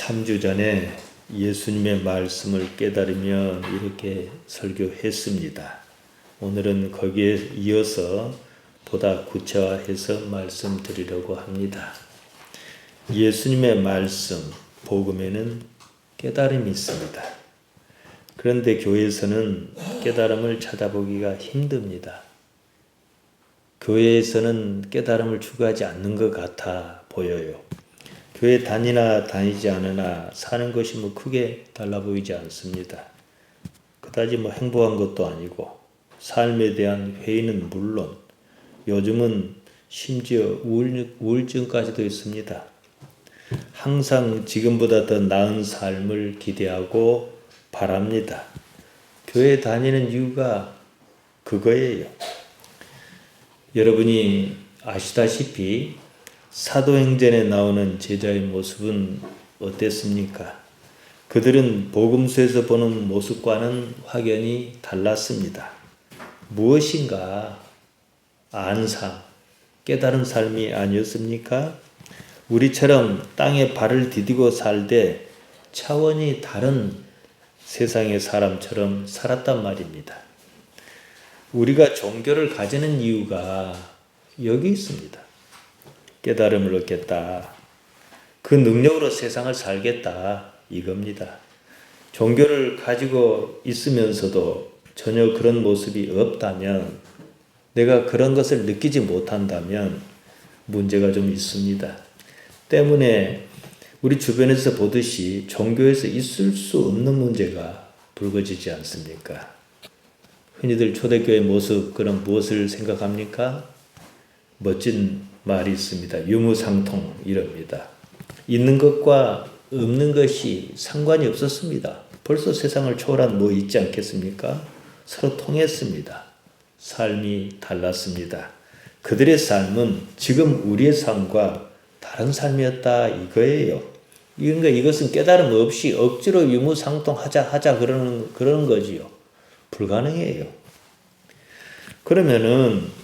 3주 전에 예수님의 말씀을 깨달으며 이렇게 설교했습니다. 오늘은 거기에 이어서 보다 구체화해서 말씀드리려고 합니다. 예수님의 말씀, 복음에는 깨달음이 있습니다. 그런데 교회에서는 깨달음을 찾아보기가 힘듭니다. 교회에서는 깨달음을 추구하지 않는 것 같아 보여요. 교회 다니나 다니지 않으나 사는 것이 크게 달라 보이지 않습니다. 그다지 행복한 것도 아니고 삶에 대한 회의는 물론 요즘은 심지어 우울증까지도 있습니다. 항상 지금보다 더 나은 삶을 기대하고 바랍니다. 교회 다니는 이유가 그거예요. 여러분이 아시다시피 사도행전에 나오는 제자의 모습은 어땠습니까? 그들은 복음서에서 보는 모습과는 확연히 달랐습니다. 무엇인가 안상, 깨달은 삶이 아니었습니까? 우리처럼 땅에 발을 디디고 살되 차원이 다른 세상의 사람처럼 살았단 말입니다. 우리가 종교를 가지는 이유가 여기 있습니다. 깨달음을 얻겠다. 그 능력으로 세상을 살겠다. 이겁니다. 종교를 가지고 있으면서도 전혀 그런 모습이 없다면, 내가 그런 것을 느끼지 못한다면 문제가 좀 있습니다. 때문에 우리 주변에서 보듯이 종교에서 있을 수 없는 문제가 불거지지 않습니까? 흔히들 초대교회 모습, 그럼 무엇을 생각합니까? 멋진 말이 있습니다. 유무상통 이럽니다. 있는 것과 없는 것이 상관이 없었습니다. 벌써 세상을 초월한 있지 않겠습니까? 서로 통했습니다. 삶이 달랐습니다. 그들의 삶은 지금 우리의 삶과 다른 삶이었다 이거예요. 이것은 깨달음 없이 억지로 유무상통하자 그러는 거지요. 불가능해요. 그러면은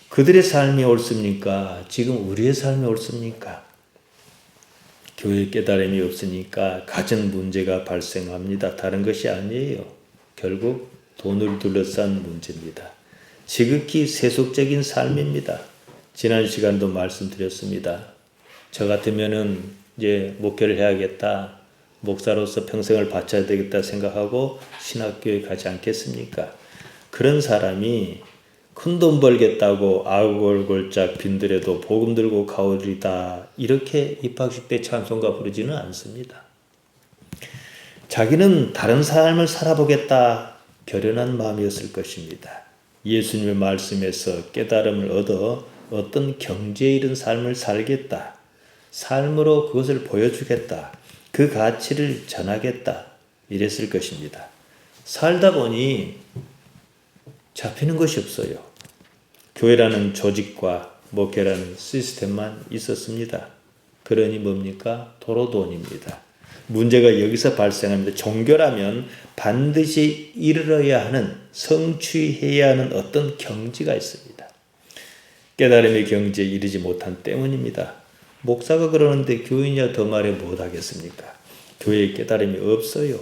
그들의 삶이 옳습니까? 지금 우리의 삶이 옳습니까? 교회 깨달음이 없으니까 가정 문제가 발생합니다. 다른 것이 아니에요. 결국 돈을 둘러싼 문제입니다. 지극히 세속적인 삶입니다. 지난 시간도 말씀드렸습니다. 저 같으면은 이제 목회를 해야겠다. 목사로서 평생을 바쳐야 되겠다 생각하고 신학교에 가지 않겠습니까? 그런 사람이 큰돈 벌겠다고 아골골짝 빈들에도 복음 들고 가오리다 이렇게 입학식 때 찬송가 부르지는 않습니다. 자기는 다른 삶을 살아보겠다 결연한 마음이었을 것입니다. 예수님의 말씀에서 깨달음을 얻어 어떤 경지에 이른 삶을 살겠다. 삶으로 그것을 보여주겠다. 그 가치를 전하겠다. 이랬을 것입니다. 살다 보니 잡히는 것이 없어요. 교회라는 조직과 목회라는 시스템만 있었습니다. 그러니 뭡니까? 도로돈입니다. 문제가 여기서 발생합니다. 종교라면 반드시 이르러야 하는, 성취해야 하는 어떤 경지가 있습니다. 깨달음의 경지에 이르지 못한 때문입니다. 목사가 그러는데 교인이야 더 말해 못하겠습니까? 교회에 깨달음이 없어요.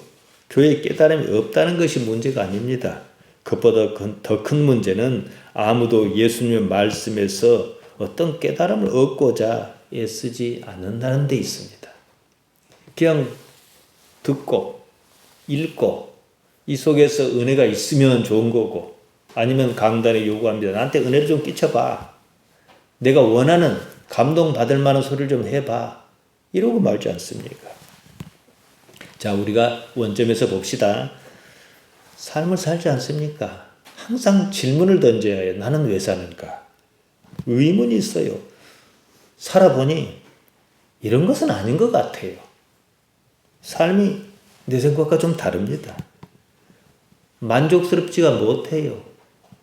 교회에 깨달음이 없다는 것이 문제가 아닙니다. 그것보다 더 큰 문제는 아무도 예수님의 말씀에서 어떤 깨달음을 얻고자 애쓰지 않는다는 데 있습니다. 그냥 듣고 읽고 이 속에서 은혜가 있으면 좋은 거고, 아니면 강단에 요구합니다. 나한테 은혜를 좀 끼쳐봐. 내가 원하는 감동받을 만한 소리를 좀 해봐. 이러고 말지 않습니까? 자, 우리가 원점에서 봅시다. 삶을 살지 않습니까? 항상 질문을 던져야 해요. 나는 왜 사는가? 의문이 있어요. 살아보니 이런 것은 아닌 것 같아요. 삶이 내 생각과 좀 다릅니다. 만족스럽지가 못해요.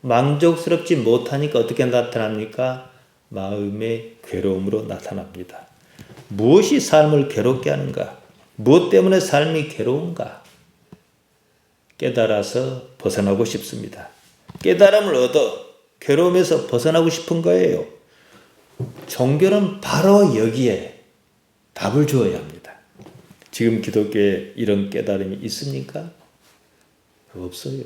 만족스럽지 못하니까 어떻게 나타납니까? 마음의 괴로움으로 나타납니다. 무엇이 삶을 괴롭게 하는가? 무엇 때문에 삶이 괴로운가? 깨달아서 벗어나고 싶습니다. 깨달음을 얻어 괴로움에서 벗어나고 싶은 거예요. 종교는 바로 여기에 답을 주어야 합니다. 지금 기독교에 이런 깨달음이 있습니까? 없어요.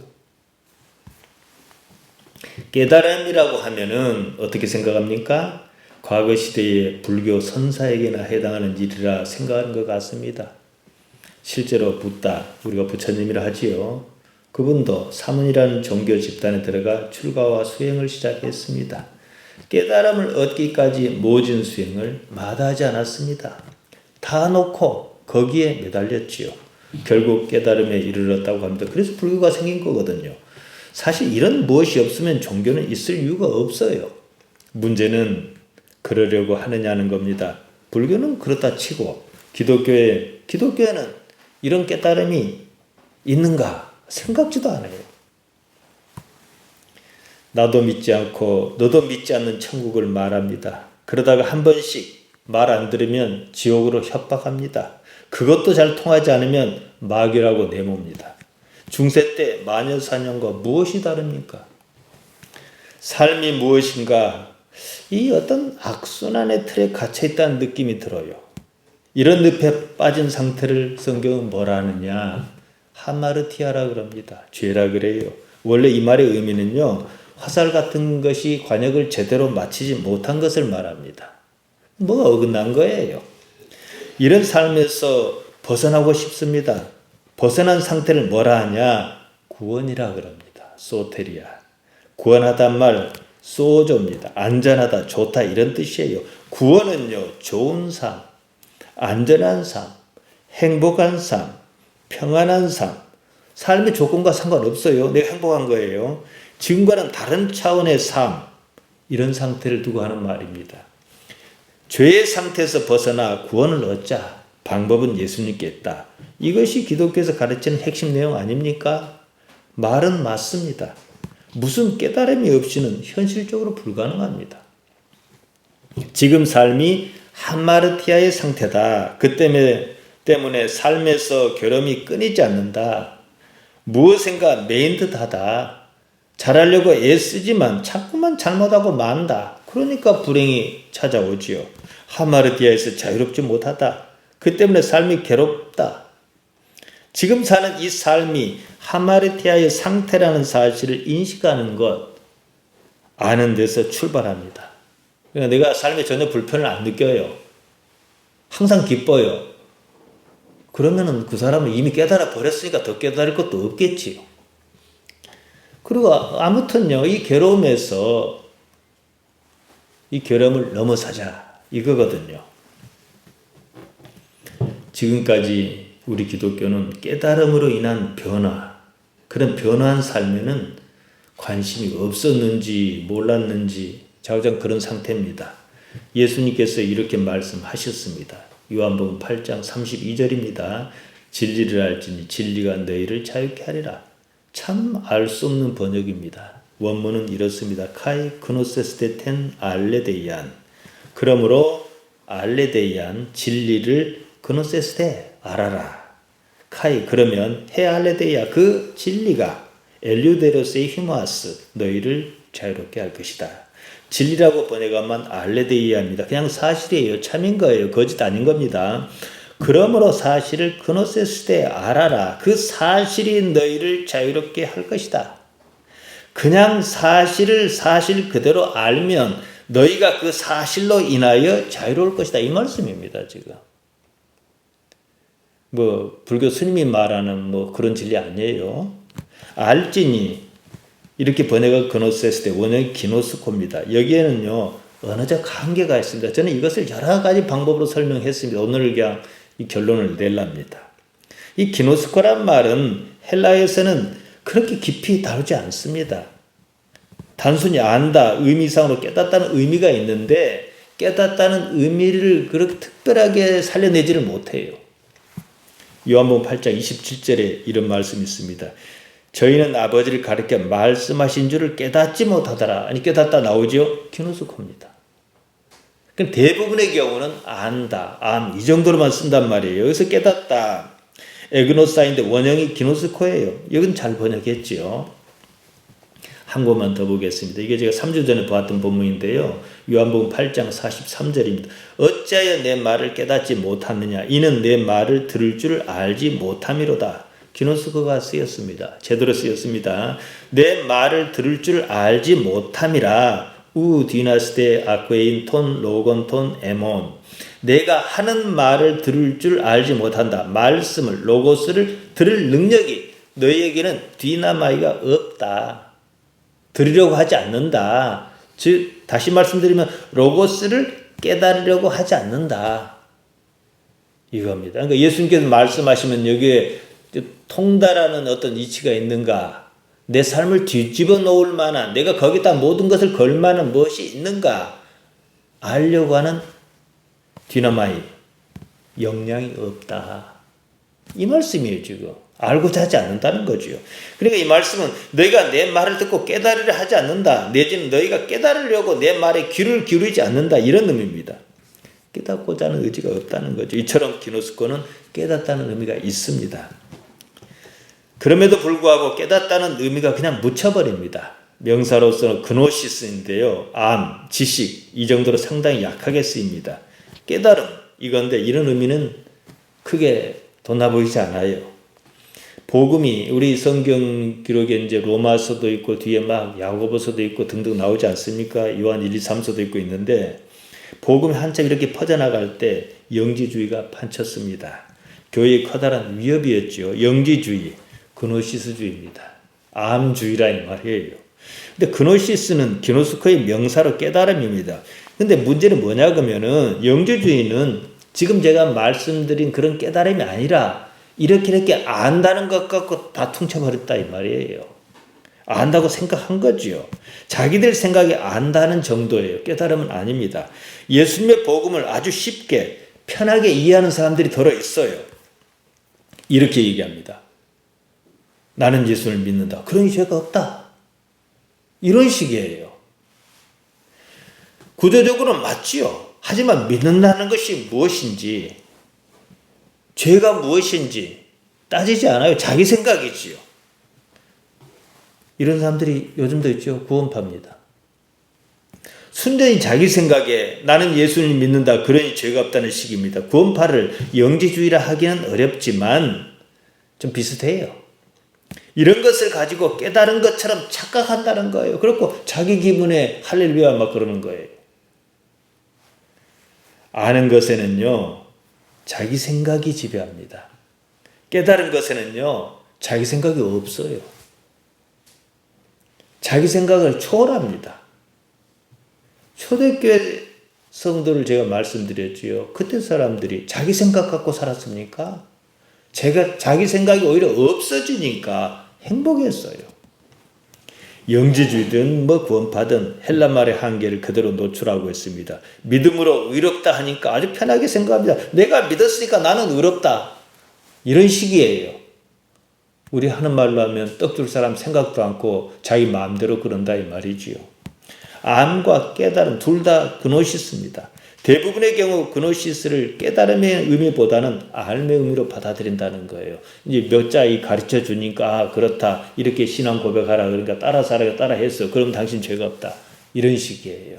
깨달음이라고 하면은 어떻게 생각합니까? 과거 시대의 불교 선사에게나 해당하는 일이라 생각하는 것 같습니다. 실제로 붓다, 우리가 부처님이라 하지요. 그분도 사문이라는 종교 집단에 들어가 출가와 수행을 시작했습니다. 깨달음을 얻기까지 모진 수행을 마다하지 않았습니다. 다 놓고 거기에 매달렸지요. 결국 깨달음에 이르렀다고 합니다. 그래서 불교가 생긴 거거든요. 사실 이런 무엇이 없으면 종교는 있을 이유가 없어요. 문제는 그러려고 하느냐는 겁니다. 불교는 그렇다 치고 기독교에는 이런 깨달음이 있는가 생각지도 않아요. 나도 믿지 않고 너도 믿지 않는 천국을 말합니다. 그러다가 한 번씩 말 안 들으면 지옥으로 협박합니다. 그것도 잘 통하지 않으면 마귀라고 내멉니다. 중세 때 마녀사냥과 무엇이 다릅니까? 삶이 무엇인가 이 어떤 악순환의 틀에 갇혀있다는 느낌이 들어요. 이런 늪에 빠진 상태를 성경은 뭐라 하느냐? 하마르티아라 그럽니다. 죄라 그래요. 원래 이 말의 의미는요. 화살 같은 것이 관역을 제대로 마치지 못한 것을 말합니다. 뭐가 어긋난 거예요. 이런 삶에서 벗어나고 싶습니다. 벗어난 상태를 뭐라 하냐? 구원이라 그럽니다. 소테리아. 구원하단 말 소조입니다. 안전하다, 좋다 이런 뜻이에요. 구원은요. 좋은 삶, 안전한 삶, 행복한 삶, 평안한 삶. 삶의 조건과 상관없어요. 내가 행복한 거예요. 지금과는 다른 차원의 삶. 이런 상태를 두고 하는 말입니다. 죄의 상태에서 벗어나 구원을 얻자. 방법은 예수님께 있다. 이것이 기독교에서 가르치는 핵심 내용 아닙니까? 말은 맞습니다. 무슨 깨달음이 없이는 현실적으로 불가능합니다. 지금 삶이 하마르티아의 상태다. 그 때문에 삶에서 결함이 끊이지 않는다. 무엇인가 메인 듯하다. 잘하려고 애쓰지만 자꾸만 잘못하고 만다. 그러니까 불행이 찾아오지요. 하마르티아에서 자유롭지 못하다. 그 때문에 삶이 괴롭다. 지금 사는 이 삶이 하마르티아의 상태라는 사실을 인식하는 것, 아는 데서 출발합니다. 그러니까 내가 삶에 전혀 불편을 안 느껴요. 항상 기뻐요. 그러면은 그 사람은 이미 깨달아 버렸으니까 더 깨달을 것도 없겠지요. 그리고 아무튼요, 이 괴로움에서 이 괴로움을 넘어서자 이거거든요. 지금까지 우리 기독교는 깨달음으로 인한 변화, 그런 변화한 삶에는 관심이 없었는지 몰랐는지 자우장 그런 상태입니다. 예수님께서 이렇게 말씀하셨습니다. 요한복음 8장 32절입니다. 진리를 알지니 진리가 너희를 자유케 하리라. 참 알 수 없는 번역입니다. 원문은 이렇습니다. 카이 그노세스테 텐 알레데이안. 그러므로 알레데이안 진리를 그노세스테 알아라. 카이 그러면 헤 알레데이아 그 진리가 엘류데로세이 히마스 너희를 자유롭게 할 것이다. 진리라고 번역하면 알레데이아입니다. 그냥 사실이에요. 참인 거예요. 거짓 아닌 겁니다. 그러므로 사실을 그노세스테 알아라. 그 사실이 너희를 자유롭게 할 것이다. 그냥 사실을 사실 그대로 알면 너희가 그 사실로 인하여 자유로울 것이다. 이 말씀입니다. 지금. 불교 스님이 말하는 그런 진리 아니에요. 알지니 이렇게 번역한 그노세스테 원형이 기노스코입니다. 여기에는요 언어적 한계가 있습니다. 저는 이것을 여러 가지 방법으로 설명했습니다. 오늘 그냥 이 결론을 내랍니다. 이 기노스코란 말은 헬라에서는 그렇게 깊이 다루지 않습니다. 단순히 안다, 의미상으로 깨닫다는 의미가 있는데 깨닫다는 의미를 그렇게 특별하게 살려내지를 못해요. 요한복음 8장 27절에 이런 말씀이 있습니다. 저희는 아버지를 가르쳐 말씀하신 줄을 깨닫지 못하더라. 아니 깨닫다 나오죠? 기노스코입니다. 그럼 대부분의 경우는 안다, 이 정도로만 쓴단 말이에요. 여기서 깨닫다, 에그노사인데 원형이 기노스코예요. 이건 잘 번역했지요. 한 곳만 더 보겠습니다. 이게 제가 3주 전에 보았던 본문인데요. 요한복음 8장 43절입니다. 어찌하여 내 말을 깨닫지 못하느냐? 이는 내 말을 들을 줄 알지 못함이로다. 기노스코가 쓰였습니다. 제대로 쓰였습니다. 내 말을 들을 줄 알지 못함이라. 우 디나스데 아쿠에인 톤 로건 톤 에몬. 내가 하는 말을 들을 줄 알지 못한다. 말씀을 로고스를 들을 능력이 너희에게는 디나마이가 없다. 들으려고 하지 않는다. 즉 다시 말씀드리면 로고스를 깨달으려고 하지 않는다. 이겁니다. 그러니까 예수님께서 말씀하시면 여기에 통달하는 어떤 이치가 있는가? 내 삶을 뒤집어 놓을 만한, 내가 거기다 모든 것을 걸 만한 무엇이 있는가? 알려고 하는 디나마이, 역량이 없다. 이 말씀이에요, 지금. 알고자 하지 않는다는 거죠. 그러니까 이 말씀은 너희가 내 말을 듣고 깨달으려 하지 않는다. 내지는 너희가 깨달으려고 내 말에 귀를 기울이지 않는다. 이런 의미입니다. 깨닫고자 하는 의지가 없다는 거죠. 이처럼 기노스코는 깨닫다는 의미가 있습니다. 그럼에도 불구하고 깨닫다는 의미가 그냥 묻혀버립니다. 명사로서는 그노시스인데요. 암, 지식 이 정도로 상당히 약하게 쓰입니다. 깨달음 이건데 이런 의미는 크게 돋아보이지 않아요. 복음이 우리 성경 기록에 이제 로마서도 있고 뒤에 막 야고보서도 있고 등등 나오지 않습니까? 요한 1, 2, 3서도 있고 있는데 복음이 한참 이렇게 퍼져나갈 때 영지주의가 판쳤습니다. 교회의 커다란 위협이었죠. 영지주의, 그노시스주의입니다. 암주의라 이 말이에요. 근데 그노시스는 기노스코의 명사로 깨달음입니다. 근데 문제는 뭐냐 그러면은 영지주의는 지금 제가 말씀드린 그런 깨달음이 아니라 이렇게 안다는 것 갖고 다 퉁쳐버렸다 이 말이에요. 안다고 생각한 거죠. 자기들 생각에 안다는 정도예요. 깨달음은 아닙니다. 예수님의 복음을 아주 쉽게 편하게 이해하는 사람들이 들어 있어요. 이렇게 얘기합니다. 나는 예수를 믿는다. 그러니 죄가 없다. 이런 식이에요. 구조적으로는 맞지요. 하지만 믿는다는 것이 무엇인지, 죄가 무엇인지 따지지 않아요. 자기 생각이지요. 이런 사람들이 요즘도 있죠. 구원파입니다. 순전히 자기 생각에 나는 예수를 믿는다. 그러니 죄가 없다는 식입니다. 구원파를 영지주의라 하기는 어렵지만 좀 비슷해요. 이런 것을 가지고 깨달은 것처럼 착각한다는 거예요. 그렇고 자기 기분에 할렐루야 막 그러는 거예요. 아는 것에는요, 자기 생각이 지배합니다. 깨달은 것에는요, 자기 생각이 없어요. 자기 생각을 초월합니다. 초대교회 성도를 제가 말씀드렸지요. 그때 사람들이 자기 생각 갖고 살았습니까? 자기 생각이 오히려 없어지니까 행복했어요. 영지주의든 구원파든 헬라말의 한계를 그대로 노출하고 있습니다. 믿음으로 의롭다 하니까 아주 편하게 생각합니다. 내가 믿었으니까 나는 의롭다. 이런 식이에요. 우리 하는 말로 하면 떡 줄 사람 생각도 않고 자기 마음대로 그런다 이 말이지요. 암과 깨달음 둘 다 그노시스입니다. 대부분의 경우 그노시스를 깨달음의 의미보다는 알의 의미로 받아들인다는 거예요. 이제 몇 자이 가르쳐 주니까 그렇다. 이렇게 신앙 고백하라. 그러니까 따라 살아가 따라 했어. 그럼 당신 죄가 없다. 이런 식이에요.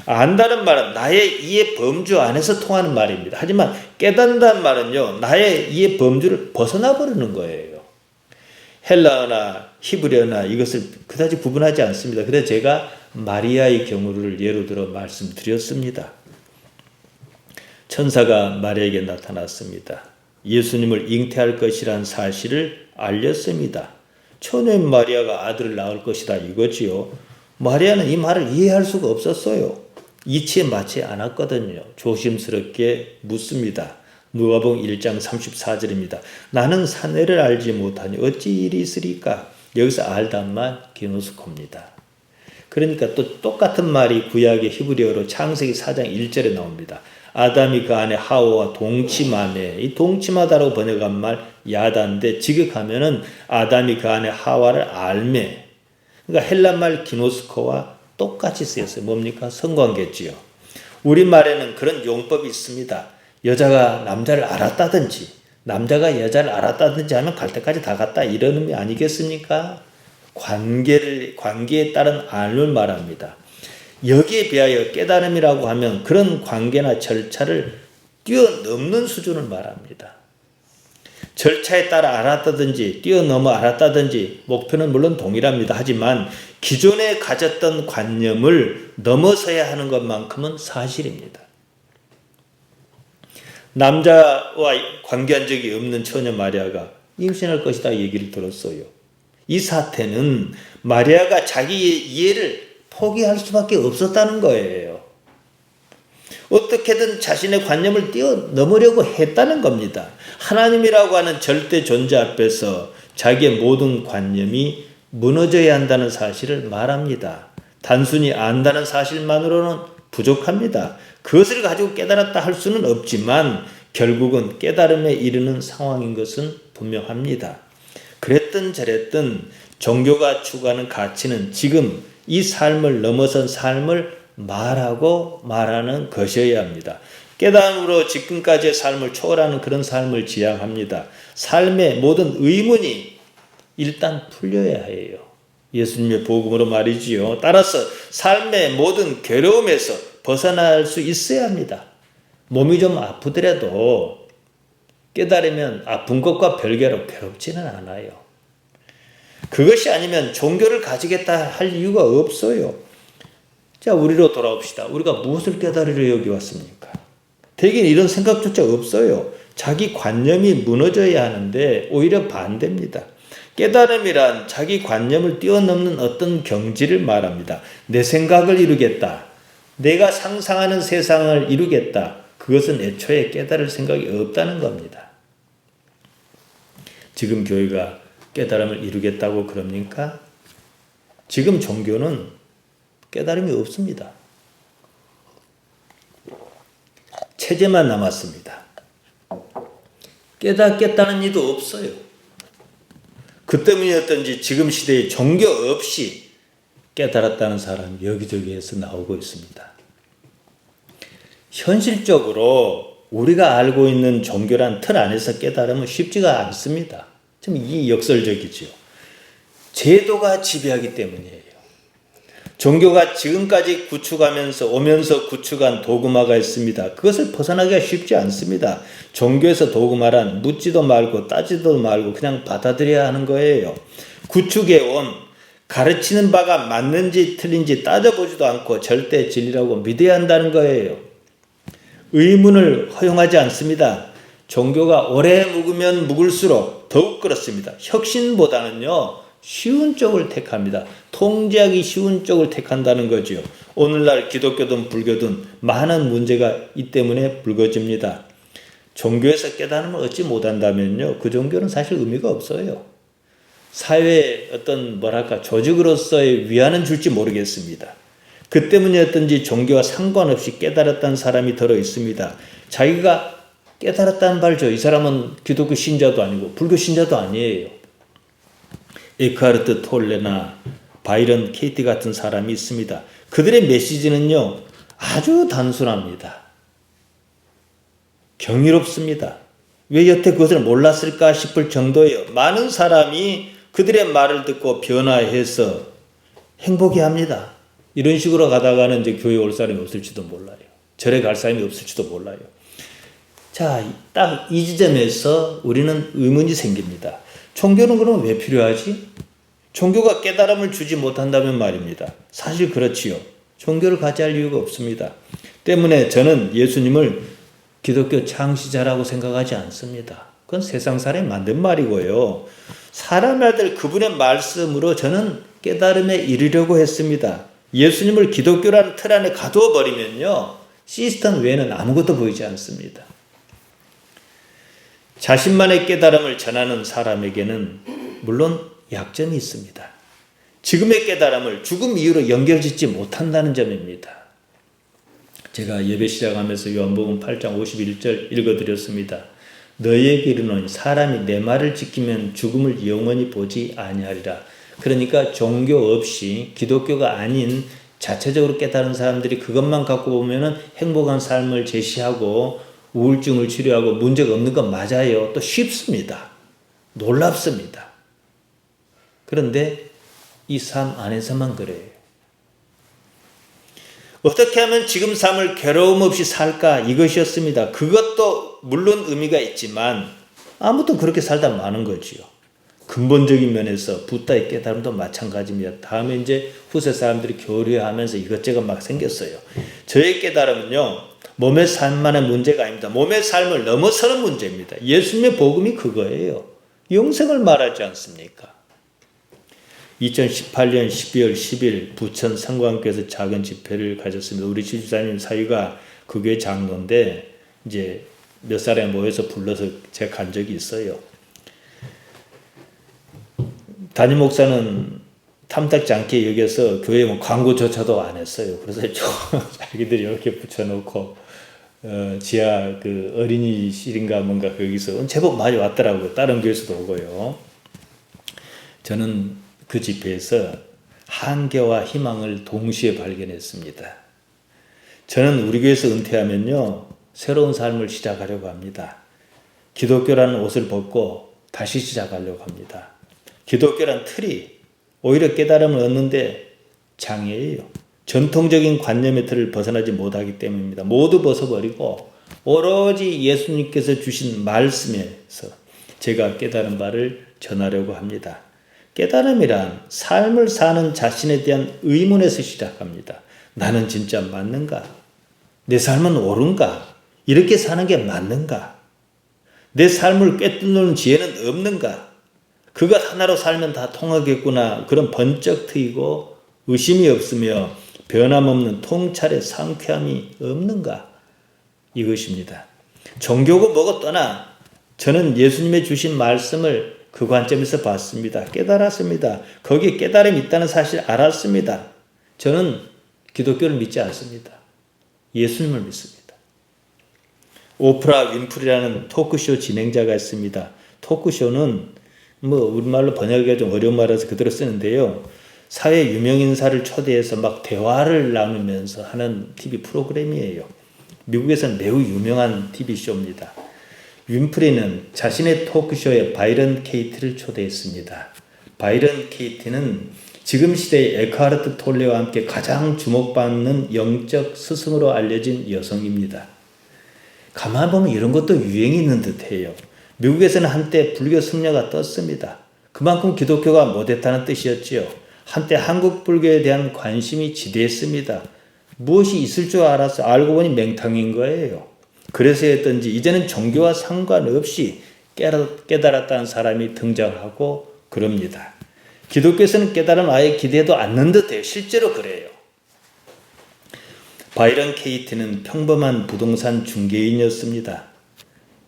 안다는 말은 나의 이해 범주 안에서 통하는 말입니다. 하지만 깨닫는다는 말은요. 나의 이해 범주를 벗어나 버리는 거예요. 헬라어나 히브리어나 이것을 그다지 구분하지 않습니다. 그래서 제가 마리아의 경우를 예로 들어 말씀드렸습니다. 천사가 마리아에게 나타났습니다. 예수님을 잉태할 것이란 사실을 알렸습니다. 처녀인 마리아가 아들을 낳을 것이다 이거지요. 마리아는 이 말을 이해할 수가 없었어요. 이치에 맞지 않았거든요. 조심스럽게 묻습니다. 누가복음 1장 34절입니다. 나는 사내를 알지 못하니 어찌 일이 있으리까? 여기서 알단만 기노스코입니다. 그러니까 또 똑같은 말이 구약의 히브리어로 창세기 4장 1절에 나옵니다. 아담이 그 안에 하와와 동침하매, 이 동침하다라고 번역한 말 야단데 직역하면은 아담이 그 안에 하와를 알매. 그러니까 헬라말 기노스코와 똑같이 쓰였어요. 뭡니까? 성관계지요. 우리말에는 그런 용법이 있습니다. 여자가 남자를 알았다든지 남자가 여자를 알았다든지 하면 갈 때까지 다 갔다 이런 의미 아니겠습니까? 관계에 따른 안을 말합니다. 여기에 비하여 깨달음이라고 하면 그런 관계나 절차를 뛰어넘는 수준을 말합니다. 절차에 따라 알았다든지 뛰어넘어 알았다든지 목표는 물론 동일합니다. 하지만 기존에 가졌던 관념을 넘어서야 하는 것만큼은 사실입니다. 남자와 관계한 적이 없는 처녀 마리아가 임신할 것이다 얘기를 들었어요. 이 사태는 마리아가 자기의 이해를 포기할 수밖에 없었다는 거예요. 어떻게든 자신의 관념을 뛰어넘으려고 했다는 겁니다. 하나님이라고 하는 절대 존재 앞에서 자기의 모든 관념이 무너져야 한다는 사실을 말합니다. 단순히 안다는 사실만으로는 부족합니다. 그것을 가지고 깨달았다 할 수는 없지만 결국은 깨달음에 이르는 상황인 것은 분명합니다. 그랬든 저랬든 종교가 추구하는 가치는 지금 이 삶을 넘어선 삶을 말하는 것이어야 합니다. 깨달음으로 지금까지의 삶을 초월하는 그런 삶을 지향합니다. 삶의 모든 의문이 일단 풀려야 해요. 예수님의 복음으로 말이지요. 따라서 삶의 모든 괴로움에서 벗어날 수 있어야 합니다. 몸이 좀 아프더라도 깨달으면 아픈 것과 별개로 괴롭지는 않아요. 그것이 아니면 종교를 가지겠다 할 이유가 없어요. 자, 우리로 돌아옵시다. 우리가 무엇을 깨달으려 여기 왔습니까? 대개 이런 생각조차 없어요. 자기 관념이 무너져야 하는데 오히려 반대입니다. 깨달음이란 자기 관념을 뛰어넘는 어떤 경지를 말합니다. 내 생각을 이루겠다. 내가 상상하는 세상을 이루겠다. 그것은 애초에 깨달을 생각이 없다는 겁니다. 지금 교회가 깨달음을 이루겠다고 그럽니까? 지금 종교는 깨달음이 없습니다. 체제만 남았습니다. 깨닫겠다는 이도 없어요. 그 때문이었던지 지금 시대에 종교 없이 깨달았다는 사람이 여기저기에서 나오고 있습니다. 현실적으로 우리가 알고 있는 종교란 틀 안에서 깨달으면 쉽지가 않습니다. 참 이 역설적이죠. 제도가 지배하기 때문이에요. 종교가 지금까지 오면서 구축한 도그마가 있습니다. 그것을 벗어나기가 쉽지 않습니다. 종교에서 도그마란 묻지도 말고 따지도 말고 그냥 받아들여야 하는 거예요. 구축해온 가르치는 바가 맞는지 틀린지 따져보지도 않고 절대 진리라고 믿어야 한다는 거예요. 의문을 허용하지 않습니다. 종교가 오래 묵으면 묵을수록 더욱 그렇습니다. 혁신보다는요, 쉬운 쪽을 택합니다. 통제하기 쉬운 쪽을 택한다는 거죠. 오늘날 기독교든 불교든 많은 문제가 이 때문에 불거집니다. 종교에서 깨달음을 얻지 못한다면요, 그 종교는 사실 의미가 없어요. 사회의 어떤 조직으로서의 위안은 줄지 모르겠습니다. 그 때문이었던지 종교와 상관없이 깨달았다는 사람이 들어 있습니다. 자기가 깨달았다는 말이죠. 이 사람은 기독교 신자도 아니고 불교 신자도 아니에요. 에크하르트 톨레나 바이런 케이티 같은 사람이 있습니다. 그들의 메시지는요, 아주 단순합니다. 경이롭습니다. 왜 여태 그것을 몰랐을까 싶을 정도예요. 많은 사람이 그들의 말을 듣고 변화해서 행복해합니다. 이런 식으로 가다가는 이제 교회 올 사람이 없을지도 몰라요. 절에 갈 사람이 없을지도 몰라요. 자, 딱 이 지점에서 우리는 의문이 생깁니다. 종교는 그럼 왜 필요하지? 종교가 깨달음을 주지 못한다면 말입니다. 사실 그렇지요. 종교를 가져야 할 이유가 없습니다. 때문에 저는 예수님을 기독교 창시자라고 생각하지 않습니다. 그건 세상 사람이 만든 말이고요. 사람의 아들 그분의 말씀으로 저는 깨달음에 이르려고 했습니다. 예수님을 기독교라는 틀 안에 가두어 버리면요, 시스템 외에는 아무것도 보이지 않습니다. 자신만의 깨달음을 전하는 사람에게는 물론 약점이 있습니다. 지금의 깨달음을 죽음 이후로 연결짓지 못한다는 점입니다. 제가 예배 시작하면서 요한복음 8장 51절 읽어드렸습니다. 너희에게 이르노니 사람이 내 말을 지키면 죽음을 영원히 보지 아니하리라. 그러니까 종교 없이 기독교가 아닌 자체적으로 깨달은 사람들이 그것만 갖고 보면은 행복한 삶을 제시하고 우울증을 치료하고 문제가 없는 건 맞아요. 또 쉽습니다. 놀랍습니다. 그런데 이 삶 안에서만 그래요. 어떻게 하면 지금 삶을 괴로움 없이 살까? 이것이었습니다. 그것도 물론 의미가 있지만 아무도 그렇게 살다 마는 거지요. 근본적인 면에서 붓다의 깨달음도 마찬가지입니다. 다음에 이제 후세 사람들이 교류하면서 이것저것 막 생겼어요. 저의 깨달음은요, 몸의 삶만의 문제가 아닙니다. 몸의 삶을 넘어서는 문제입니다. 예수님의 복음이 그거예요. 영생을 말하지 않습니까? 2018년 12월 10일 부천 성광교에서 작은 집회를 가졌습니다. 우리 지주사님 사위가 그 교회 장로인데 이제 몇 사람이 모여서 불러서 제가 간 적이 있어요. 담임 목사는 탐탁지 않게 여겨서 교회에 뭐 광고조차도 안 했어요. 그래서 자기들이 이렇게 붙여놓고 지하 그 어린이실인가 뭔가 거기서 제법 많이 왔더라고요. 다른 교회에서도 오고요. 저는 그 집회에서 한계와 희망을 동시에 발견했습니다. 저는 우리 교회에서 은퇴하면요, 새로운 삶을 시작하려고 합니다. 기독교라는 옷을 벗고 다시 시작하려고 합니다. 기독교란 틀이 오히려 깨달음을 얻는데 장애예요. 전통적인 관념의 틀을 벗어나지 못하기 때문입니다. 모두 벗어버리고 오로지 예수님께서 주신 말씀에서 제가 깨달은 바를 전하려고 합니다. 깨달음이란 삶을 사는 자신에 대한 의문에서 시작합니다. 나는 진짜 맞는가? 내 삶은 옳은가? 이렇게 사는 게 맞는가? 내 삶을 꿰뚫는 지혜는 없는가? 그것 하나로 살면 다 통하겠구나. 그런 번쩍 트이고 의심이 없으며 변함없는 통찰의 상쾌함이 없는가? 이것입니다. 종교고 뭐고 떠나 저는 예수님의 주신 말씀을 그 관점에서 봤습니다. 깨달았습니다. 거기에 깨달음이 있다는 사실 알았습니다. 저는 기독교를 믿지 않습니다. 예수님을 믿습니다. 오프라 윈프리라는 토크쇼 진행자가 있습니다. 토크쇼는 우리말로 번역하기가 좀 어려운 말이라서 그대로 쓰는데요. 사회 유명인사를 초대해서 막 대화를 나누면서 하는 TV 프로그램이에요. 미국에서는 매우 유명한 TV쇼입니다. 윈프리는 자신의 토크쇼에 바이런 케이티를 초대했습니다. 바이런 케이티는 지금 시대의 에크하르트 톨레와 함께 가장 주목받는 영적 스승으로 알려진 여성입니다. 가만 보면 이런 것도 유행이 있는 듯해요. 미국에서는 한때 불교 승려가 떴습니다. 그만큼 기독교가 못했다는 뜻이었지요. 한때 한국 불교에 대한 관심이 지대했습니다. 무엇이 있을 줄 알아서 알고 보니 맹탕인 거예요. 그래서였던지 이제는 종교와 상관없이 깨달았다는 사람이 등장하고 그럽니다. 기독교에서는 깨달음 아예 기대도 않는 듯해요. 실제로 그래요. 바이런 케이티는 평범한 부동산 중개인이었습니다.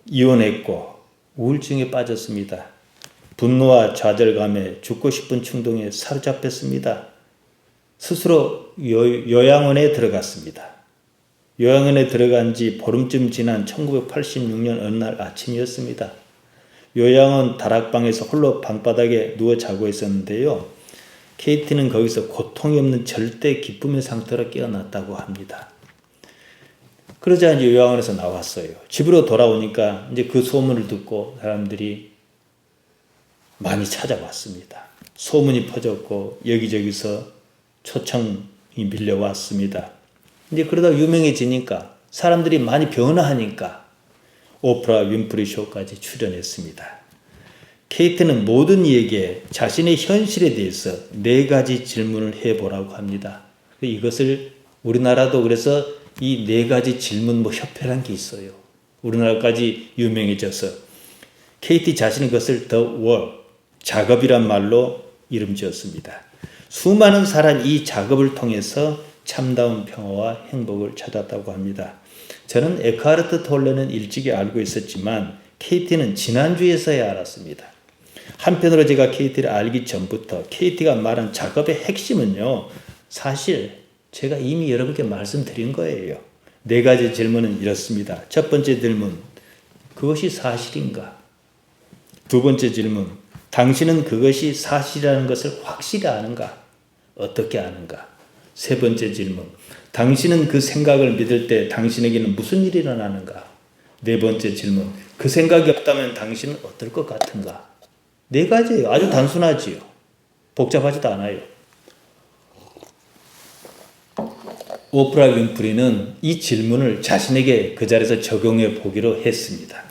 이혼했고 우울증에 빠졌습니다. 분노와 좌절감에 죽고 싶은 충동에 사로잡혔습니다. 스스로 요양원에 들어갔습니다. 요양원에 들어간 지 보름쯤 지난 1986년 어느 날 아침이었습니다. 요양원 다락방에서 홀로 방바닥에 누워 자고 있었는데요. 케이티는 거기서 고통이 없는 절대 기쁨의 상태로 깨어났다고 합니다. 그러자 이제 요양원에서 나왔어요. 집으로 돌아오니까 이제 그 소문을 듣고 사람들이 많이 찾아왔습니다. 소문이 퍼졌고 여기저기서 초청이 밀려왔습니다. 이제 그러다 유명해지니까 사람들이 많이 변화하니까 오프라 윈프리 쇼까지 출연했습니다. 케이트는 모든 이에게 자신의 현실에 대해서 4가지 질문을 해보라고 합니다. 이것을 우리나라도 그래서 이 4가지 질문 협회라는 게 있어요. 우리나라까지 유명해져서 케이티 자신은 그것을 The Work, 작업이란 말로 이름 지었습니다. 수많은 사람이 이 작업을 통해서 참다운 평화와 행복을 찾았다고 합니다. 저는 에크하르트 톨레는 일찍이 알고 있었지만 케이티는 지난주에서야 알았습니다. 한편으로 제가 케이티를 알기 전부터 케이티가 말한 작업의 핵심은요, 사실 제가 이미 여러분께 말씀드린 거예요. 4가지 질문은 이렇습니다. 첫 번째 질문, 그것이 사실인가? 두 번째 질문, 당신은 그것이 사실이라는 것을 확실히 아는가? 어떻게 아는가? 세 번째 질문, 당신은 그 생각을 믿을 때 당신에게는 무슨 일이 일어나는가? 네 번째 질문, 그 생각이 없다면 당신은 어떨 것 같은가? 4가지예요. 아주 단순하지요. 복잡하지도 않아요. 오프라 윈프리는 이 질문을 자신에게 그 자리에서 적용해 보기로 했습니다.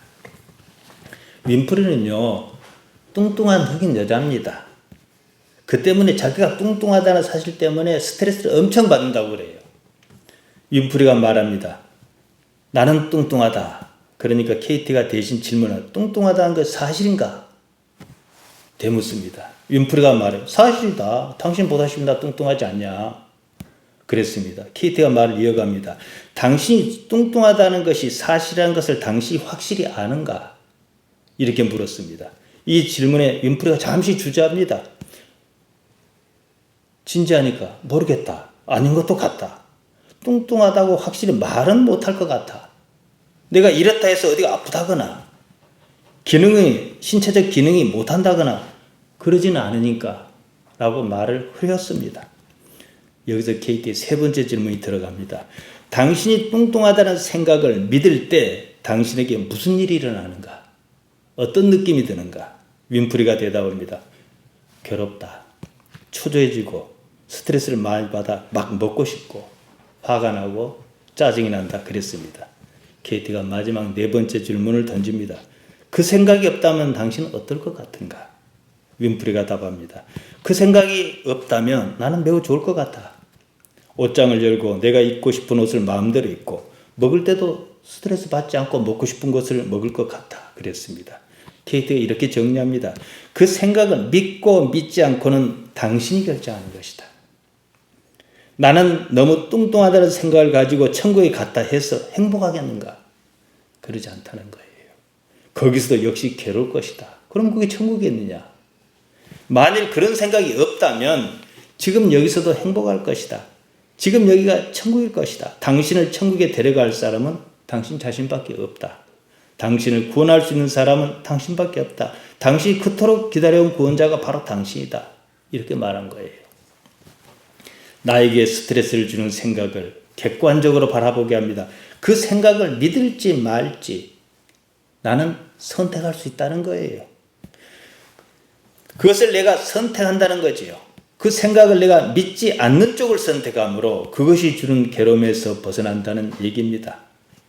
윈프리는요, 뚱뚱한 흑인 여자입니다. 그 때문에 자기가 뚱뚱하다는 사실 때문에 스트레스를 엄청 받는다고 그래요. 윈프리가 말합니다. 나는 뚱뚱하다. 그러니까 KT가 대신 질문을 뚱뚱하다는 게 사실인가? 되묻습니다. 윈프리가 말해요. 사실이다. 당신보다훨씬 나 뚱뚱하지 않냐? 그랬습니다. KT가 말을 이어갑니다. 당신이 뚱뚱하다는 것이 사실이라는 것을 당신이 확실히 아는가? 이렇게 물었습니다. 이 질문에 윈프리가 잠시 주저합니다. 진지하니까 모르겠다. 아닌 것도 같다. 뚱뚱하다고 확실히 말은 못할 것 같아. 내가 이렇다 해서 어디가 아프다거나 신체적 기능이 못한다거나 그러지는 않으니까 라고 말을 흘렸습니다. 여기서 KT의 세 번째 질문이 들어갑니다. 당신이 뚱뚱하다는 생각을 믿을 때 당신에게 무슨 일이 일어나는가? 어떤 느낌이 드는가? 윈프리가 대답합니다. 괴롭다. 초조해지고 스트레스를 많이 받아 막 먹고 싶고 화가 나고 짜증이 난다. 그랬습니다. KT가 마지막 네 번째 질문을 던집니다. 그 생각이 없다면 당신은 어떨 것 같은가? 윈프리가 답합니다. 그 생각이 없다면 나는 매우 좋을 것 같아. 옷장을 열고 내가 입고 싶은 옷을 마음대로 입고 먹을 때도 스트레스 받지 않고 먹고 싶은 것을 먹을 것 같아. 그랬습니다. KT가 이렇게 정리합니다. 그 생각은 믿고 믿지 않고는 당신이 결정하는 것이다. 나는 너무 뚱뚱하다는 생각을 가지고 천국에 갔다 해서 행복하겠는가? 그러지 않다는 거예요. 거기서도 역시 괴로울 것이다. 그럼 그게 천국이겠느냐? 만일 그런 생각이 없다면 지금 여기서도 행복할 것이다. 지금 여기가 천국일 것이다. 당신을 천국에 데려갈 사람은 당신 자신밖에 없다. 당신을 구원할 수 있는 사람은 당신밖에 없다. 당신이 그토록 기다려온 구원자가 바로 당신이다. 이렇게 말한 거예요. 나에게 스트레스를 주는 생각을 객관적으로 바라보게 합니다. 그 생각을 믿을지 말지 나는 선택할 수 있다는 거예요. 그것을 내가 선택한다는 거지요. 그 생각을 내가 믿지 않는 쪽을 선택함으로 그것이 주는 괴로움에서 벗어난다는 얘기입니다.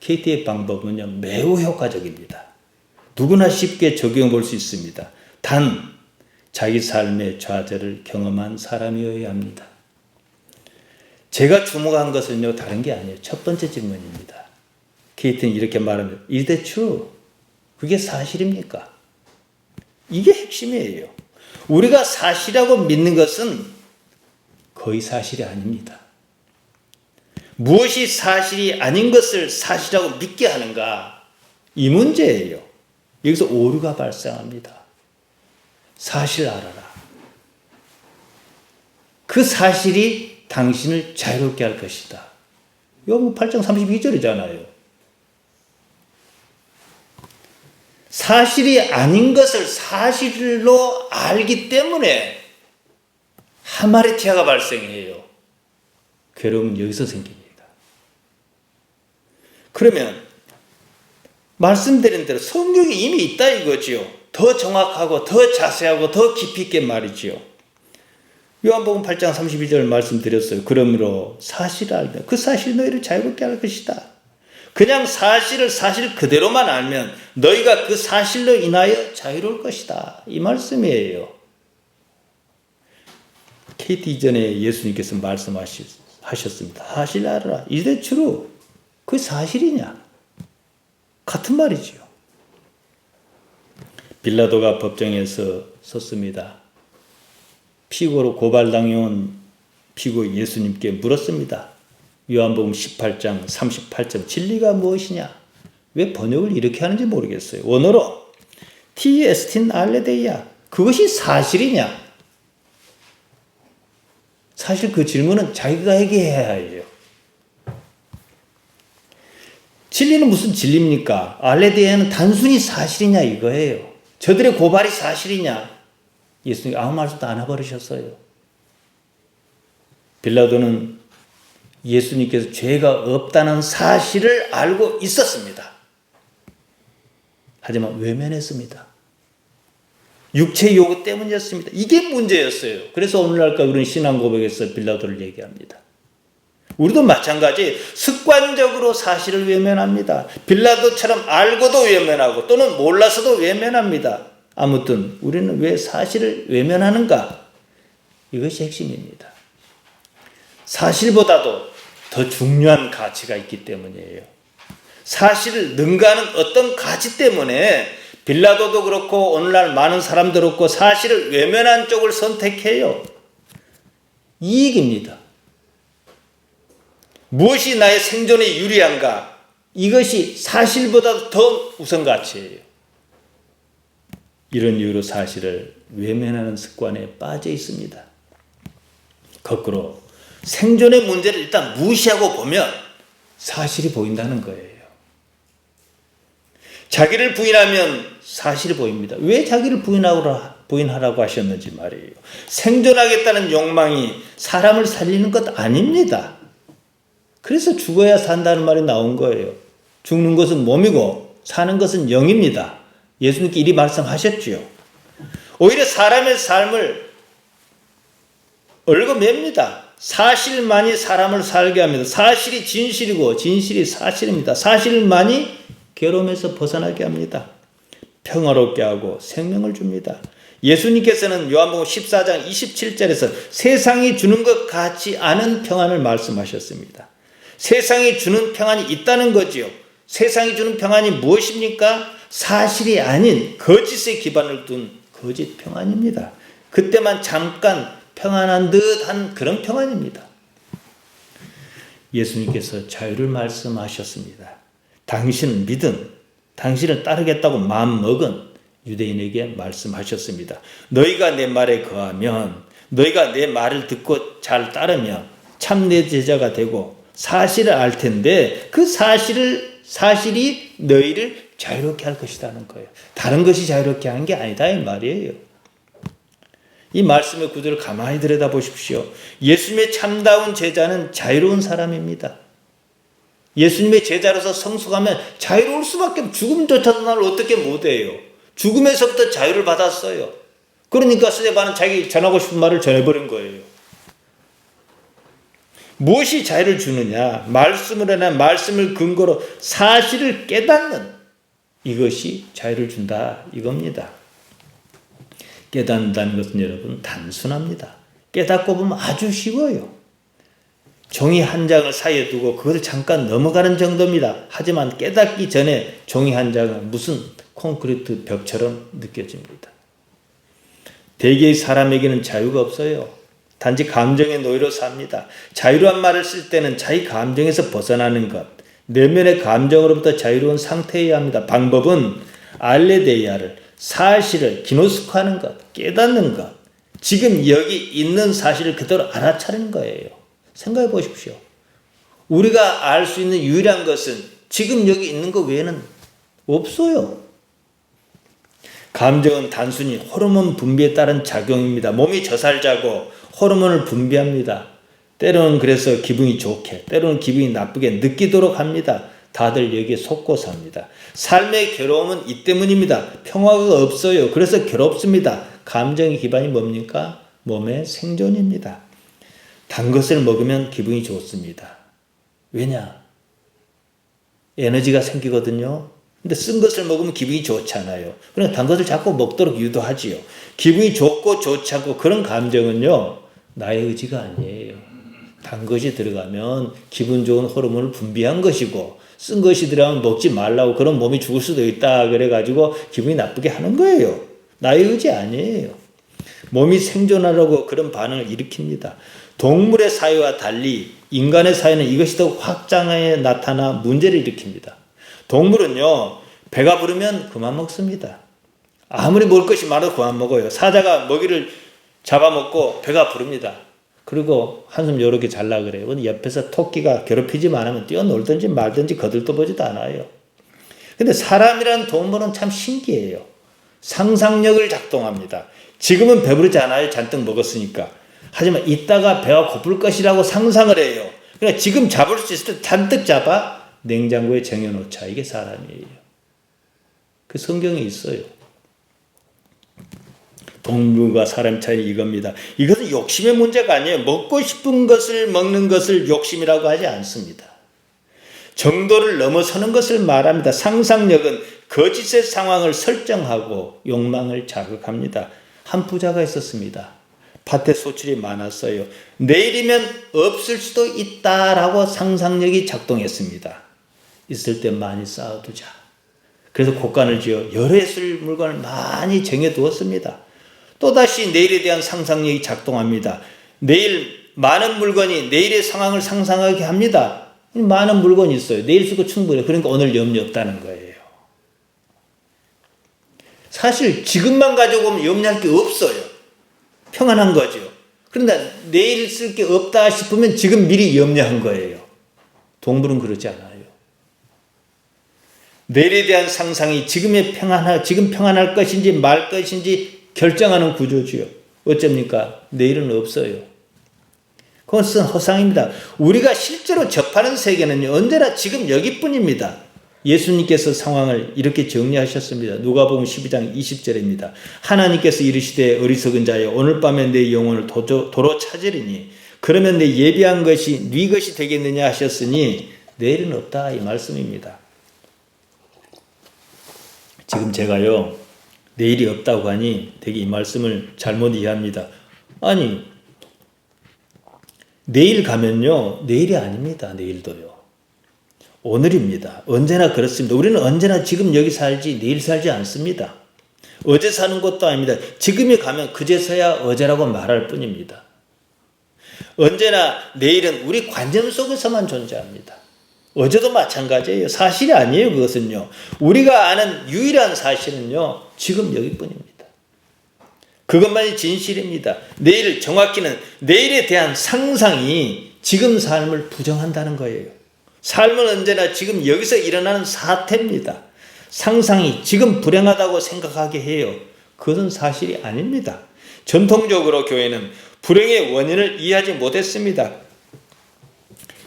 KT의 방법은요, 매우 효과적입니다. 누구나 쉽게 적용해 볼 수 있습니다. 단, 자기 삶의 좌절을 경험한 사람이어야 합니다. 제가 주목한 것은요, 다른 게 아니에요. 첫 번째 질문입니다. KT는 이렇게 말합니다. Is that true? 그게 사실입니까? 이게 핵심이에요. 우리가 사실이라고 믿는 것은 거의 사실이 아닙니다. 무엇이 사실이 아닌 것을 사실이라고 믿게 하는가? 이 문제예요. 여기서 오류가 발생합니다. 사실 알아라. 그 사실이 당신을 자유롭게 할 것이다. 요한복음 8장 32절이잖아요. 사실이 아닌 것을 사실로 알기 때문에 하마르티아가 발생해요. 괴로움은 여기서 생깁니다. 그러면 말씀드린 대로 성경이 이미 있다 이거지요. 더 정확하고 더 자세하고 더 깊이 있게 말이지요. 요한복음 8장 32절 말씀드렸어요. 그러므로 사실을 알면 그 사실이 너희를 자유롭게 할 것이다. 그냥 사실을 사실 그대로만 알면 너희가 그 사실로 인하여 자유로울 것이다. 이 말씀이에요. KT 이전에 예수님께서 말씀하셨습니다. 사실 알아라. Is that true? 그 사실이냐? 같은 말이지요. 빌라도가 법정에서 섰습니다. 피고로 고발당해온 피고 예수님께 물었습니다. 요한복음 18장 38절 진리가 무엇이냐? 왜 번역을 이렇게 하는지 모르겠어요. 원어로 티 에스틴 알레데이아 그것이 사실이냐? 사실 그 질문은 자기가 해야 해요. 진리는 무슨 진리입니까? 알레데이아는 단순히 사실이냐 이거예요. 저들의 고발이 사실이냐? 예수님이 아무 말씀도 안 해버리셨어요. 빌라도는 예수님께서 죄가 없다는 사실을 알고 있었습니다. 하지만 외면했습니다. 육체 요구 때문이었습니다. 이게 문제였어요. 그래서 오늘날까 그런 신앙 고백에서 빌라도를 얘기합니다. 우리도 마찬가지 습관적으로 사실을 외면합니다. 빌라도처럼 알고도 외면하고 또는 몰라서도 외면합니다. 아무튼 우리는 왜 사실을 외면하는가? 이것이 핵심입니다. 사실보다도 더 중요한 가치가 있기 때문이에요. 사실을 능가하는 어떤 가치 때문에 빌라도도 그렇고 오늘날 많은 사람도 그렇고 사실을 외면한 쪽을 선택해요. 이익입니다. 무엇이 나의 생존에 유리한가? 이것이 사실보다 더 우선 가치예요. 이런 이유로 사실을 외면하는 습관에 빠져 있습니다. 거꾸로 생존의 문제를 일단 무시하고 보면 사실이 보인다는 거예요. 자기를 부인하면 사실이 보입니다. 왜 자기를 부인하라고 하셨는지 말이에요. 생존하겠다는 욕망이 사람을 살리는 것 아닙니다. 그래서 죽어야 산다는 말이 나온 거예요. 죽는 것은 몸이고 사는 것은 영입니다. 예수님께 이리 말씀하셨지요. 오히려 사람의 삶을 얽어맵니다. 사실만이 사람을 살게 합니다. 사실이 진실이고 진실이 사실입니다. 사실만이 괴로움에서 벗어나게 합니다. 평화롭게 하고 생명을 줍니다. 예수님께서는 요한복음 14장 27절에서 세상이 주는 것 같지 않은 평안을 말씀하셨습니다. 세상이 주는 평안이 있다는 거지요. 세상이 주는 평안이 무엇입니까? 사실이 아닌 거짓에 기반을 둔 거짓 평안입니다. 그때만 잠깐 평안한 듯한 그런 평안입니다. 예수님께서 자유를 말씀하셨습니다. 당신은 믿은, 당신을 따르겠다고 마음먹은 유대인에게 말씀하셨습니다. 너희가 내 말에 거하면, 너희가 내 말을 듣고 잘 따르면 참 내 제자가 되고 사실을 알 텐데 그 사실이 너희를 자유롭게 할 것이라는 거예요. 다른 것이 자유롭게 하는 게 아니다 이 말이에요. 이 말씀의 구조를 가만히 들여다보십시오. 예수님의 참다운 제자는 자유로운 사람입니다. 예수님의 제자로서 성숙하면 자유로울 수밖에 없어요. 죽음조차도 나를 어떻게 못해요. 죽음에서부터 자유를 받았어요. 그러니까 스데반은 자기 전하고 싶은 말을 전해버린 거예요. 무엇이 자유를 주느냐? 말씀을 해나 말씀을 근거로 사실을 깨닫는 이것이 자유를 준다 이겁니다. 깨닫는다는 것은 여러분 단순합니다. 깨닫고 보면 아주 쉬워요. 종이 한 장을 사이에 두고 그것을 잠깐 넘어가는 정도입니다. 하지만 깨닫기 전에 종이 한 장은 무슨 콘크리트 벽처럼 느껴집니다. 대개의 사람에게는 자유가 없어요. 단지 감정의 노예로 삽니다. 자유로운 말을 쓸 때는 자기 감정에서 벗어나는 것, 내면의 감정으로부터 자유로운 상태여야 합니다. 방법은 알레데이아를, 사실을 기노스코하는 것, 깨닫는 것, 지금 여기 있는 사실을 그대로 알아차리는 거예요. 생각해 보십시오. 우리가 알 수 있는 유일한 것은 지금 여기 있는 것 외에는 없어요. 감정은 단순히 호르몬 분비에 따른 작용입니다. 몸이 저살자고 호르몬을 분비합니다. 때로는 그래서 기분이 좋게, 때로는 기분이 나쁘게 느끼도록 합니다. 다들 여기에 속고 삽니다. 삶의 괴로움은 이 때문입니다. 평화가 없어요. 그래서 괴롭습니다. 감정의 기반이 뭡니까? 몸의 생존입니다. 단 것을 먹으면 기분이 좋습니다. 왜냐? 에너지가 생기거든요. 근데 쓴 것을 먹으면 기분이 좋지 않아요. 그러니까 단 것을 자꾸 먹도록 유도하지요. 기분이 좋고 좋지 않고 그런 감정은요, 나의 의지가 아니에요. 단 것이 들어가면 기분 좋은 호르몬을 분비한 것이고, 쓴 것이 들어가면 먹지 말라고, 그런 몸이 죽을 수도 있다 그래가지고 기분이 나쁘게 하는 거예요. 나의 의지 아니에요. 몸이 생존하려고 그런 반응을 일으킵니다. 동물의 사회와 달리 인간의 사회는 이것이 더 확장해 나타나 문제를 일으킵니다. 동물은요, 배가 부르면 그만 먹습니다. 아무리 먹을 것이 많아도 그만 먹어요. 사자가 먹이를 잡아먹고 배가 부릅니다. 그리고 한숨 여러 개 잘라 그래요. 옆에서 토끼가 괴롭히지만 하면 뛰어놀든지 말든지 거들떠 보지도 않아요. 근데 사람이라는 동물은 참 신기해요. 상상력을 작동합니다. 지금은 배부르지 않아요. 잔뜩 먹었으니까. 하지만 이따가 배가 고플 것이라고 상상을 해요. 그러니까 지금 잡을 수 있을 때 잔뜩 잡아 냉장고에 쟁여놓자. 이게 사람이에요. 그 성경에 있어요. 동물과 사람 차이 이겁니다. 이것은 욕심의 문제가 아니에요. 먹고 싶은 것을 먹는 것을 욕심이라고 하지 않습니다. 정도를 넘어서는 것을 말합니다. 상상력은 거짓의 상황을 설정하고 욕망을 자극합니다. 한 부자가 있었습니다. 밭에 소출이 많았어요. 내일이면 없을 수도 있다라고 상상력이 작동했습니다. 있을 때 많이 쌓아두자. 그래서 곡간을 지어 여러 해 쓸 물건을 많이 정해두었습니다. 또다시 내일에 대한 상상력이 작동합니다. 내일 많은 물건이 내일의 상황을 상상하게 합니다. 많은 물건이 있어요. 내일 쓰고 충분해. 그러니까 오늘 염려 없다는 거예요. 사실 지금만 가지고 오면 염려할 게 없어요. 평안한 거죠. 그런데 내일 쓸 게 없다 싶으면 지금 미리 염려한 거예요. 동물은 그러지 않아요. 내일에 대한 상상이 지금 평안할 것인지 말 것인지 결정하는 구조지요. 어쩝니까? 내일은 없어요. 그것은 허상입니다. 우리가 실제로 접하는 세계는 언제나 지금 여기뿐입니다. 예수님께서 상황을 이렇게 정리하셨습니다. 누가복음 12장 20절입니다. 하나님께서 이르시되 어리석은 자여 오늘 밤에 내 영혼을 도로 찾으리니 그러면 내 예비한 것이 네 것이 되겠느냐 하셨으니 내일은 없다 이 말씀입니다. 지금 제가요 내일이 없다고 하니 되게 이 말씀을 잘못 이해합니다. 아니 내일 가면요 내일이 아닙니다. 내일도요. 오늘입니다. 언제나 그렇습니다. 우리는 언제나 지금 여기 살지 내일 살지 않습니다. 어제 사는 것도 아닙니다. 지금에 가면 그제서야 어제라고 말할 뿐입니다. 언제나 내일은 우리 관념 속에서만 존재합니다. 어제도 마찬가지예요. 사실이 아니에요. 그것은요. 우리가 아는 유일한 사실은요. 지금 여기뿐입니다. 그것만이 진실입니다. 내일 정확히는 내일에 대한 상상이 지금 삶을 부정한다는 거예요. 삶은 언제나 지금 여기서 일어나는 사태입니다. 상상이 지금 불행하다고 생각하게 해요. 그것은 사실이 아닙니다. 전통적으로 교회는 불행의 원인을 이해하지 못했습니다.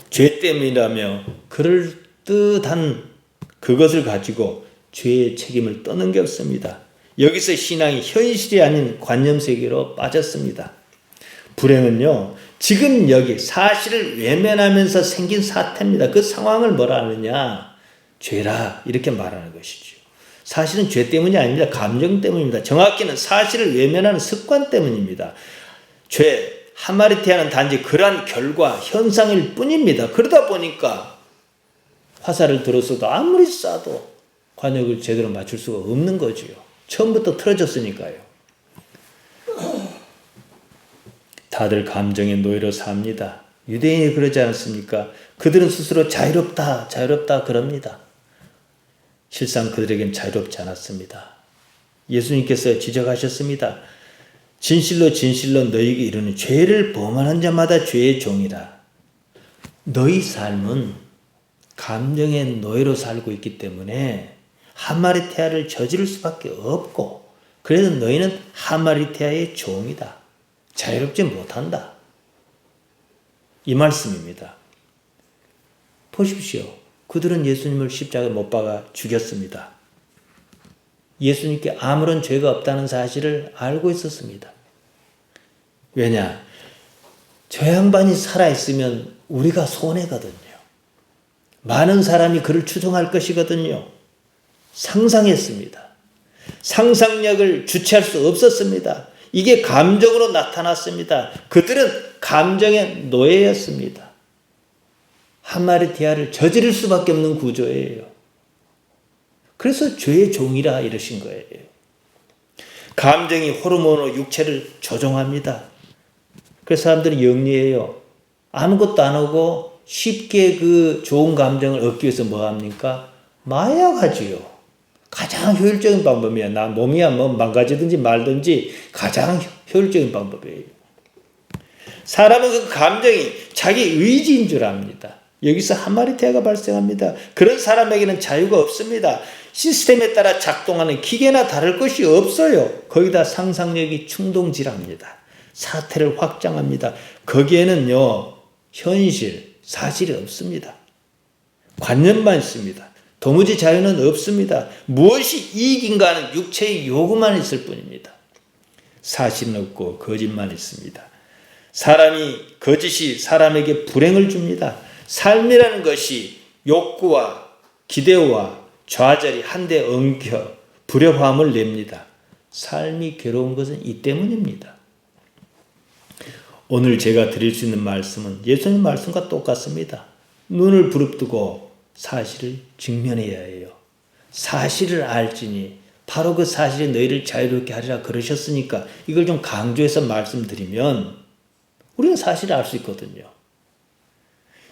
죄 때문이라며 그럴듯한 그것을 가지고 죄의 책임을 떠넘겼습니다. 여기서 신앙이 현실이 아닌 관념 세계로 빠졌습니다. 불행은요, 지금 여기 사실을 외면하면서 생긴 사태입니다. 그 상황을 뭐라 하느냐? 죄라 이렇게 말하는 것이죠. 사실은 죄 때문이 아닙니다. 감정 때문입니다. 정확히는 사실을 외면하는 습관 때문입니다. 죄, 하마리테아는 단지 그러한 결과, 현상일 뿐입니다. 그러다 보니까 화살을 들었어도 아무리 쏴도 관역을 제대로 맞출 수가 없는 거죠. 처음부터 틀어졌으니까요. 다들 감정의 노예로 삽니다. 유대인이 그러지 않습니까? 그들은 스스로 자유롭다, 자유롭다 그럽니다. 실상 그들에겐 자유롭지 않았습니다. 예수님께서 지적하셨습니다. 진실로 진실로 너희에게 이르는 죄를 범하는 자마다 죄의 종이라. 너희 삶은 감정의 노예로 살고 있기 때문에 하마리테아를 저지를 수밖에 없고 그래서 너희는 하마리테아의 종이다. 자유롭지 못한다. 이 말씀입니다. 보십시오. 그들은 예수님을 십자가에 못 박아 죽였습니다. 예수님께 아무런 죄가 없다는 사실을 알고 있었습니다. 왜냐? 저 양반이 살아있으면 우리가 손해거든요. 많은 사람이 그를 추종할 것이거든요. 상상했습니다. 상상력을 주체할 수 없었습니다. 이게 감정으로 나타났습니다. 그들은 감정의 노예였습니다. 하마리테아를 저지를 수밖에 없는 구조예요. 그래서 죄의 종이라 이러신 거예요. 감정이 호르몬으로 육체를 조종합니다. 그래서 사람들이 영리해요. 아무것도 안 하고 쉽게 그 좋은 감정을 얻기 위해서 뭐 합니까? 마약하지요. 가장 효율적인 방법이야. 나 몸이야 뭐 망가지든지 말든지 가장 효율적인 방법이에요. 사람은 그 감정이 자기 의지인 줄 압니다. 여기서 하마리테아가 발생합니다. 그런 사람에게는 자유가 없습니다. 시스템에 따라 작동하는 기계나 다를 것이 없어요. 거기다 상상력이 충동질합니다. 사태를 확장합니다. 거기에는요, 현실, 사실이 없습니다. 관념만 있습니다. 도무지 자유는 없습니다. 무엇이 이익인가 하는 육체의 요구만 있을 뿐입니다. 사실은 없고 거짓만 있습니다. 거짓이 사람에게 불행을 줍니다. 삶이라는 것이 욕구와 기대와 좌절이 한데 엉켜 불협화음을 냅니다. 삶이 괴로운 것은 이 때문입니다. 오늘 제가 드릴 수 있는 말씀은 예수님 말씀과 똑같습니다. 눈을 부릅뜨고 사실을 직면해야 해요. 사실을 알지니 바로 그 사실이 너희를 자유롭게 하리라 그러셨으니까 이걸 좀 강조해서 말씀드리면 우리는 사실을 알 수 있거든요.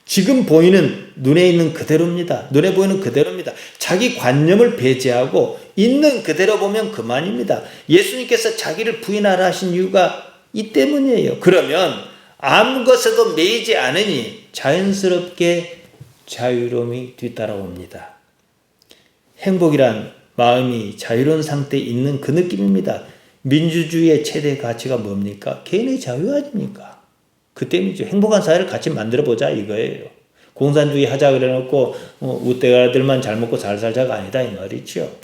지금 보이는 눈에 있는 그대로입니다. 눈에 보이는 그대로입니다. 자기 관념을 배제하고 있는 그대로 보면 그만입니다. 예수님께서 자기를 부인하라 하신 이유가 이 때문이에요. 그러면 아무 것에도 매이지 않으니 자연스럽게 자유로움이 뒤따라옵니다. 행복이란 마음이 자유로운 상태에 있는 그 느낌입니다. 민주주의의 최대 가치가 뭡니까? 개인의 자유 아닙니까? 그 때문이죠. 행복한 사회를 같이 만들어보자 이거예요. 공산주의 하자 그래놓고 우대가들만 잘 먹고 잘 살자가 아니다 이 말이죠.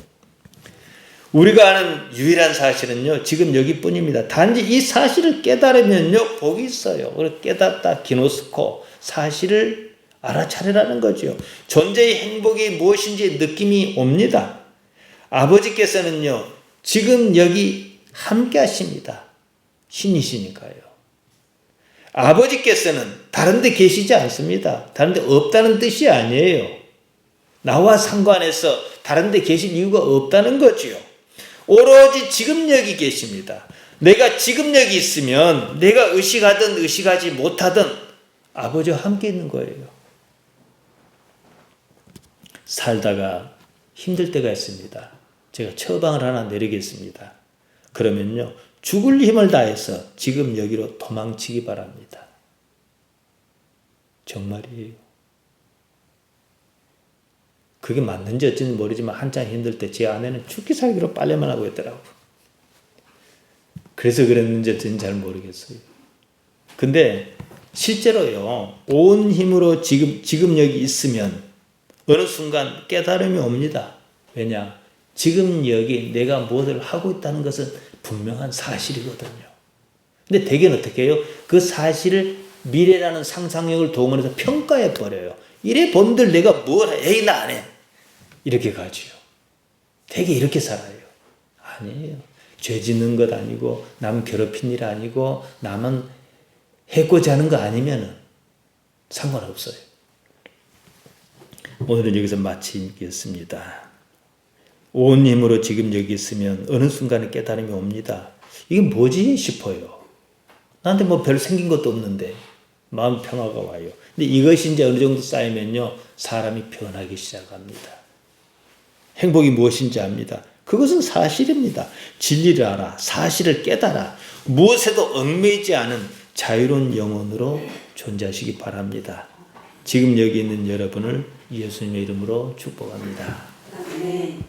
우리가 아는 유일한 사실은요, 지금 여기뿐입니다. 단지 이 사실을 깨달으면요, 복이 있어요. 그래서 깨닫다, 기노스코, 사실을 알아차리라는 거죠. 존재의 행복이 무엇인지 느낌이 옵니다. 아버지께서는요, 지금 여기 함께 하십니다. 신이시니까요. 아버지께서는 다른 데 계시지 않습니다. 다른 데 없다는 뜻이 아니에요. 나와 상관해서 다른 데 계실 이유가 없다는 거지요. 오로지 지금 여기 계십니다. 내가 지금 여기 있으면 내가 의식하든 의식하지 못하든 아버지와 함께 있는 거예요. 살다가 힘들 때가 있습니다. 제가 처방을 하나 내리겠습니다. 그러면요, 죽을 힘을 다해서 지금 여기로 도망치기 바랍니다. 정말이에요. 그게 맞는지 어쩐지 모르지만 한참 힘들 때 제 아내는 죽기 살기로 빨래만 하고 있더라고요. 그래서 그랬는지 어쩐지 잘 모르겠어요. 근데 실제로요, 온 힘으로 지금 여기 있으면 어느 순간 깨달음이 옵니다. 왜냐? 지금 여기 내가 무엇을 하고 있다는 것은 분명한 사실이거든요. 근데 대개는 어떻게 해요? 그 사실을 미래라는 상상력을 동원해서 평가해버려요. 이래 본들 내가 뭘 해? 에이, 나 안 해. 이렇게 가지요. 되게 이렇게 살아요. 아니에요. 죄 짓는 것 아니고, 남 괴롭힌 일 아니고, 남은 해코지 하는 거 아니면 상관없어요. 오늘은 여기서 마치겠습니다. 온 힘으로 지금 여기 있으면 어느 순간에 깨달음이 옵니다. 이게 뭐지 싶어요. 나한테 뭐 별 생긴 것도 없는데 마음 평화가 와요. 근데 이것이 이제 어느 정도 쌓이면요, 사람이 변하기 시작합니다. 행복이 무엇인지 압니다. 그것은 사실입니다. 진리를 알아, 사실을 깨달아, 무엇에도 얽매이지 않은 자유로운 영혼으로 존재하시기 바랍니다. 지금 여기 있는 여러분을 예수님의 이름으로 축복합니다.